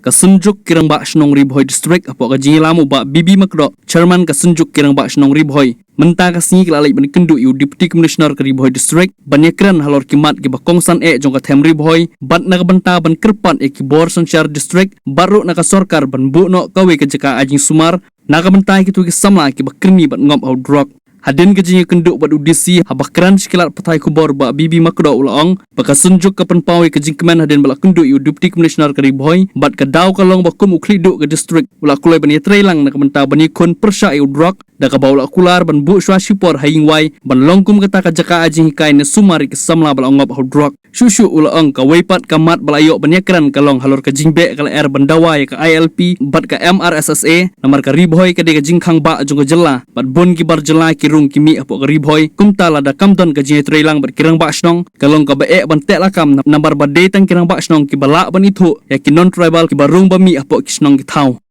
Kasunjuk kirang ba Shnong Ribhoi district apo ka jingilamu ba Bibi Makdo chairman kasunjuk kirang ba Shnong Ribhoi menta kasingi kelalai ban kendu yu deputy commissioner ka Ribhoi district banyakran halor kimat ki ba kongsan jong ka them Ribhoi bat na benta ban kerpan ki bor sanchar district baru na ka sorkar ban bu no kawe ka jaka ajing sumar na ka benta ki tu ki samla ki ba krimi ban ngom au drug hadin ke jingi kenduk bad udisi habakran sekilat patai kubor ba Bibi Makdo ulaong bakasunjuk ka penpawi ke jingkemen hadin bala kenduk yu deputy commissioner ka Ribhoi bat ka daw kalong bakum uklidu ke district ula kulai bani trailang na kamenta bani kon persya yu drug da ka baula kular ban bu shwa shipor haying wai ban longkum kata ka jaka ajing hikai ne sumari ke samla bala ngop au drug shushu ulaong ka weipat kamat balayok banyakran kalong halor ka jingbe kala er bandawa ya ka ILP bat ka MRSSA namar ka Ribhoi ka de ka jingkhang ba jong ka jela bat bon ki bar jela rung kimi apo ka Ribhoi kumta lada kamdon ka jingi trailang ber kirang ba snong kalong ka bae ban tek lakam nambar ba de tang kirang ba snong ki bala ban itu ya ki non tribal ki barung ba mi apo ki snong ki thau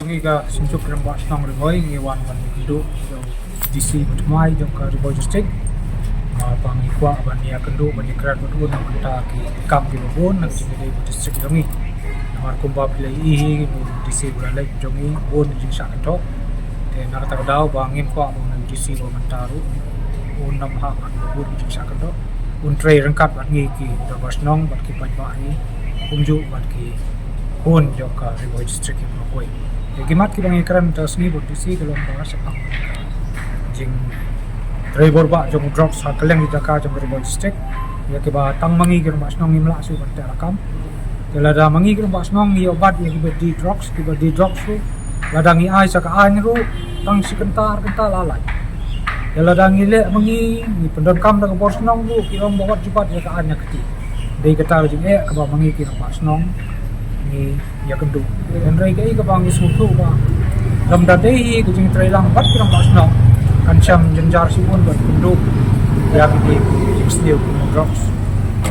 ngi ka sunjuk kirang ba snong Ribhoi ngi wan ban kindu so DC utmai jong ka Ribhoi district pang ikwa ban ya kendu ban ikrat ban un kita ki kam ki bon nang jingi de district ngi namar kumba play i DC bulan lai jongi bon jing sa to nakata daw bangin ko ang DC bo mantaru unam ha an bud jing sa kado un tray rangkat bat ngi ki da basnong bat ki panbari umju bat ki hun joka Ribhoi district ki Ribhoi gimat ki bangi kran ta sni bud DC kalong ba sa jing tray borba jong drops ha kaleng di ka jong Ribhoi district ya ki ba tang mangi ki basnong imla su bat ta rakam kelada mangi ki basnong ngi obat ya ki ba di drops su ladangi ai saka ai ru tang si kentar lalai ya ladangi le mengi ni pendon kam da bor snong bu ki rom bawat jupat ya ka anya keti dei kata jing ka ba mengi ki ba snong ni ya kendu dan rai kai ka bang sutu ba lam da dei ki jing trailang bat ki ba snong kan cham jenjar si pun ba kendu ya ki stiu drops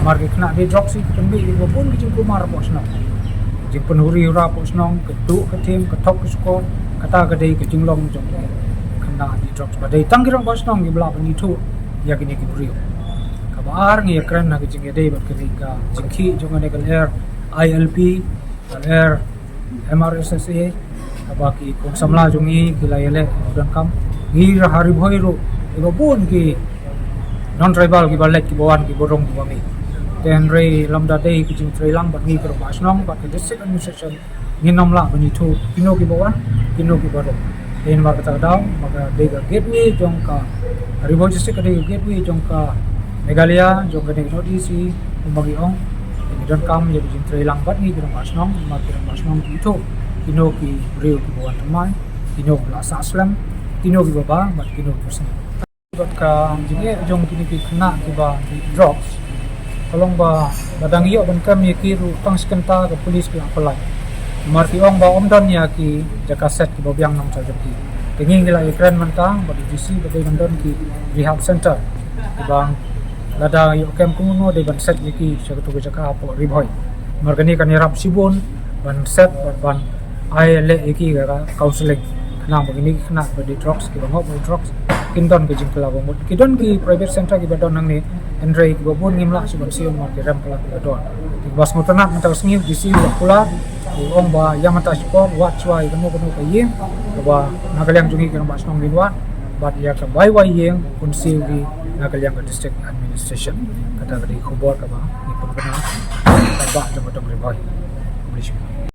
mar ki kena de drops ki kembi ki pun ki jing kumar ba snong jing penuri ura po snong ketu ketim ketok kesko kata kedai ke jinglong jong kena di drops badai tanggirang po snong gi blap ni tu ya kini ki brio kabar ngi ekran na ke jing edai bat kenika jingki jong ane kal air ILP kal air MRSSA kabaki kong samla jongi kilayele dan kam ngi hari bhoiro ibo pun ki non tribal ki balek ki bawan ki borong ki bami ten ray lamda day ki jing trailang bat ngi kro basnong bat ke district administration nginom la bani thu kino ki bawan kino ki baro ten mar kata daw maka day ga gateway jong ka Ribhoi district day gateway jong ka Meghalaya jong ka North East umbagi ong don kam ye jing trailang bat ngi kro basnong mar kro basnong ki thu kino ki real ki bawan tamai kino la saslam kino ki baba bat kino person bat ka jinge jong kini ki kena ki ba drops kalong ba badang iyo ban kam ye ki ru tang sekenta ke polis ki apalai marti ong ba omdan ya ki jaka set ki bobyang nam cha jaki tinging gila ekran mantang ba DC ba de mandon ki rehab center ki bang lada yo kem kumuno de ban set ye ki jaka to jaka apo Ribhoi margani kan rap sibon ban set ban ai le ki ga counseling nang begini kena ba di drugs ki bangop drugs kindon ke jingkla bomot kidon ki private center ki badon nang ni Andre ki babon ngimla suban siom mar ki ram kala ki badon ki bas motorna menta sngi disi kula ong ba yamata sport watch wai kanu ka yeng ba nagalyang jungi kan bas nong linwa bat ya ka bai wai yeng kun siwi nagalyang ka district administration kata ka di khobor ka ba ni pagkana ba jong Ribhoi